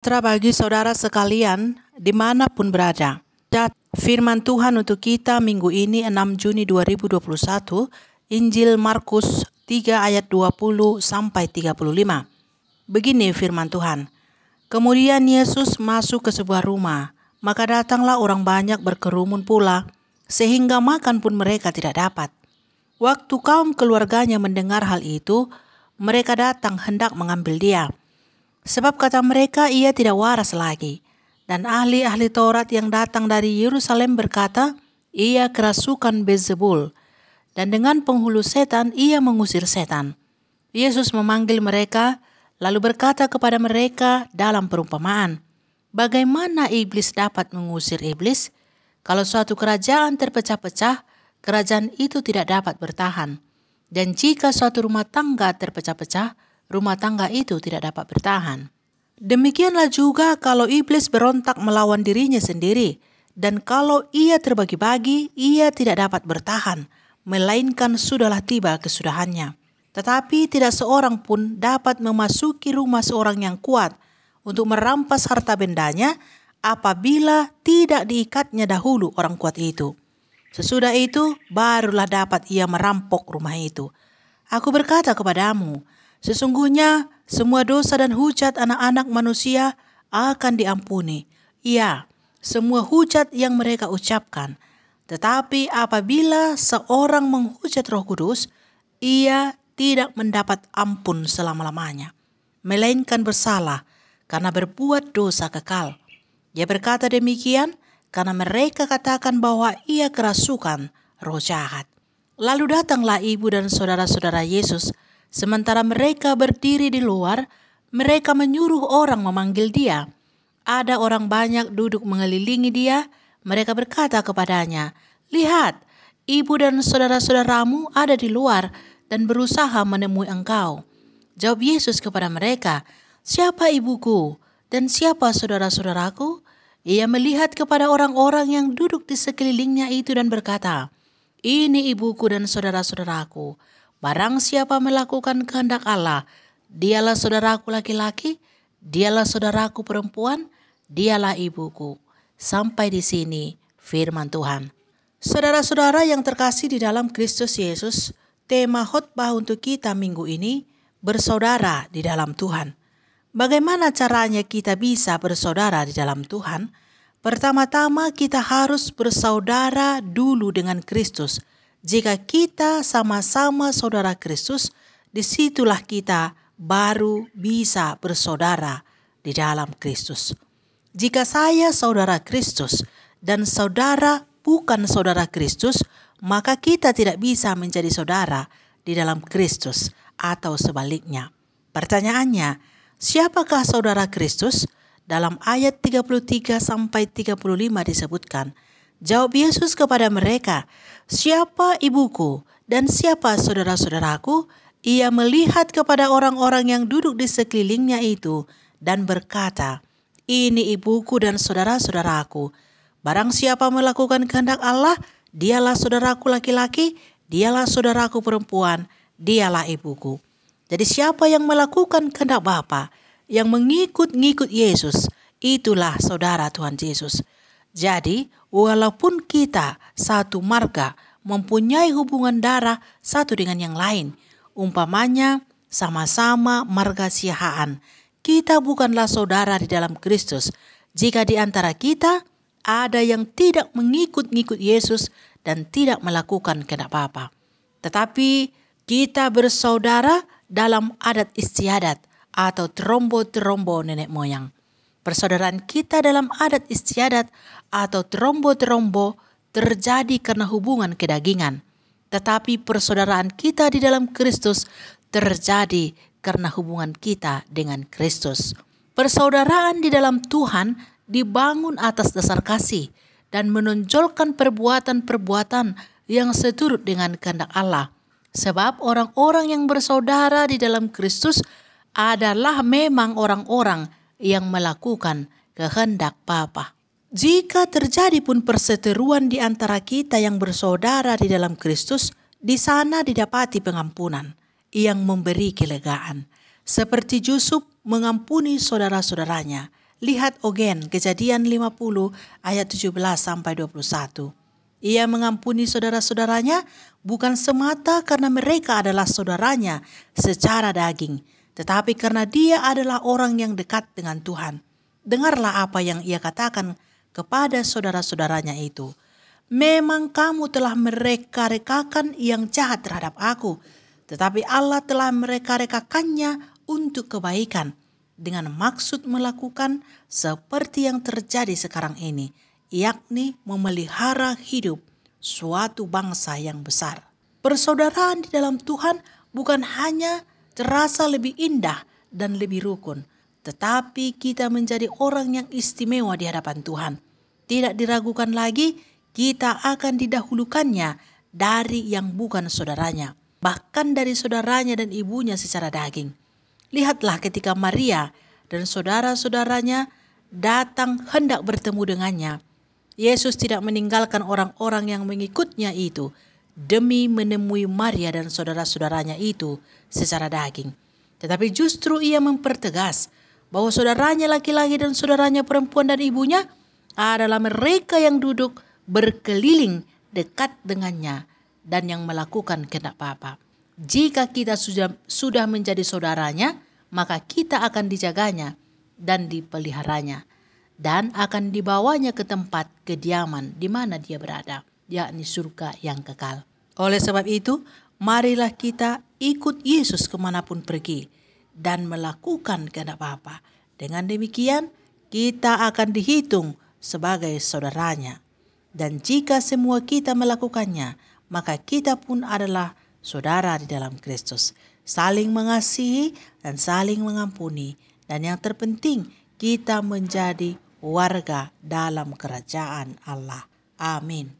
Bagi saudara sekalian dimanapun berada. Firman Tuhan untuk kita minggu ini 6 Juni 2021, Injil Markus 3 ayat 20 sampai 35. Begini firman Tuhan. Kemudian Yesus masuk ke sebuah rumah, maka datanglah orang banyak berkerumun pula, sehingga makan pun mereka tidak dapat. Waktu kaum keluarganya mendengar hal itu, mereka datang hendak mengambil dia. Sebab kata mereka ia tidak waras lagi. Dan ahli-ahli Taurat yang datang dari Yerusalem berkata, ia kerasukan Beelzebul. Dan dengan penghulu setan ia mengusir setan. Yesus memanggil mereka, lalu berkata kepada mereka dalam perumpamaan, bagaimana iblis dapat mengusir iblis? Kalau suatu kerajaan terpecah-pecah, kerajaan itu tidak dapat bertahan. Dan jika suatu rumah tangga terpecah-pecah, rumah tangga itu tidak dapat bertahan. Demikianlah juga kalau iblis berontak melawan dirinya sendiri, dan kalau ia terbagi-bagi, ia tidak dapat bertahan, melainkan sudahlah tiba kesudahannya. Tetapi tidak seorang pun dapat memasuki rumah seorang yang kuat untuk merampas harta bendanya apabila tidak diikatnya dahulu orang kuat itu. Sesudah itu barulah dapat ia merampok rumah itu. Aku berkata kepadamu, sesungguhnya semua dosa dan hujat anak-anak manusia akan diampuni. Ya, semua hujat yang mereka ucapkan. Tetapi apabila seorang menghujat Roh Kudus, ia tidak mendapat ampun selama-lamanya, melainkan bersalah karena berbuat dosa kekal. Dia berkata demikian karena mereka katakan bahwa ia kerasukan roh jahat. Lalu datanglah ibu dan saudara-saudara Yesus. Sementara mereka berdiri di luar, mereka menyuruh orang memanggil dia. Ada orang banyak duduk mengelilingi dia. Mereka berkata kepadanya, lihat, ibu dan saudara-saudaramu ada di luar dan berusaha menemui engkau. Jawab Yesus kepada mereka, siapa ibuku dan siapa saudara-saudaraku? Ia melihat kepada orang-orang yang duduk di sekelilingnya itu dan berkata, ini ibuku dan saudara-saudaraku. Barang siapa melakukan kehendak Allah, dialah saudaraku laki-laki, dialah saudaraku perempuan, dialah ibuku. Sampai di sini firman Tuhan. Saudara-saudara yang terkasih di dalam Kristus Yesus, tema khotbah untuk kita minggu ini, bersaudara di dalam Tuhan. Bagaimana caranya kita bisa bersaudara di dalam Tuhan? Pertama-tama kita harus bersaudara dulu dengan Kristus. Jika kita sama-sama saudara Kristus, disitulah kita baru bisa bersaudara di dalam Kristus. Jika saya saudara Kristus dan saudara bukan saudara Kristus, maka kita tidak bisa menjadi saudara di dalam Kristus atau sebaliknya. Pertanyaannya, siapakah saudara Kristus? Dalam ayat 33 sampai 35 disebutkan, jawab Yesus kepada mereka, siapa ibuku dan siapa saudara-saudaraku? Ia melihat kepada orang-orang yang duduk di sekelilingnya itu dan berkata, ini ibuku dan saudara-saudaraku. Barang siapa melakukan kehendak Allah, dialah saudaraku laki-laki, dialah saudaraku perempuan, dialah ibuku. Jadi siapa yang melakukan kehendak Bapa, yang mengikut-ngikut Yesus, itulah saudara Tuhan Yesus. Jadi, walaupun kita satu marga, mempunyai hubungan darah satu dengan yang lain, umpamanya sama-sama marga Siahaan, kita bukanlah saudara di dalam Kristus jika di antara kita ada yang tidak mengikut-ngikut Yesus dan tidak melakukan kehendak Bapa. Tetapi kita bersaudara dalam adat istiadat atau trombo-trombo nenek moyang. Persaudaraan kita dalam adat istiadat atau trombo-trombo terjadi karena hubungan kedagingan. Tetapi persaudaraan kita di dalam Kristus terjadi karena hubungan kita dengan Kristus. Persaudaraan di dalam Tuhan dibangun atas dasar kasih dan menonjolkan perbuatan-perbuatan yang seturut dengan kehendak Allah. Sebab orang-orang yang bersaudara di dalam Kristus adalah memang orang-orang yang melakukan kehendak Bapa. Jika terjadi pun perseteruan di antara kita yang bersaudara di dalam Kristus, di sana didapati pengampunan yang memberi kelegaan. Seperti Yusuf mengampuni saudara-saudaranya, Lihat Ogen, Kejadian 50 ayat 17-21. Ia mengampuni saudara-saudaranya bukan semata karena mereka adalah saudaranya secara daging, tetapi karena dia adalah orang yang dekat dengan Tuhan. Dengarlah apa yang ia katakan kepada saudara-saudaranya itu. Memang kamu telah mereka-rekakan yang jahat terhadap aku, tetapi Allah telah mereka-rekakannya untuk kebaikan, dengan maksud melakukan seperti yang terjadi sekarang ini, yakni memelihara hidup suatu bangsa yang besar. Persaudaraan di dalam Tuhan bukan hanya terasa lebih indah dan lebih rukun, tetapi kita menjadi orang yang istimewa di hadapan Tuhan. Tidak diragukan lagi, kita akan didahulukannya dari yang bukan saudaranya, bahkan dari saudaranya dan ibunya secara daging. Lihatlah ketika Maria dan saudara-saudaranya datang hendak bertemu dengannya. Yesus tidak meninggalkan orang-orang yang mengikutnya itu demi menemui Maria dan saudara-saudaranya itu secara daging. Tetapi justru ia mempertegas bahwa saudaranya laki-laki dan saudaranya perempuan dan ibunya adalah mereka yang duduk berkeliling dekat dengannya dan yang melakukan kehendak Bapa. Jika kita sudah menjadi saudaranya, maka kita akan dijaganya dan dipeliharanya, dan akan dibawanya ke tempat kediaman di mana dia berada, yakni surga yang kekal. Oleh sebab itu, marilah kita ikut Yesus kemanapun pergi dan melakukan kehendak Bapa. Dengan demikian, kita akan dihitung sebagai saudaranya. Dan jika semua kita melakukannya, maka kita pun adalah saudara di dalam Kristus, saling mengasihi dan saling mengampuni, dan yang terpenting kita menjadi warga dalam kerajaan Allah. Amin.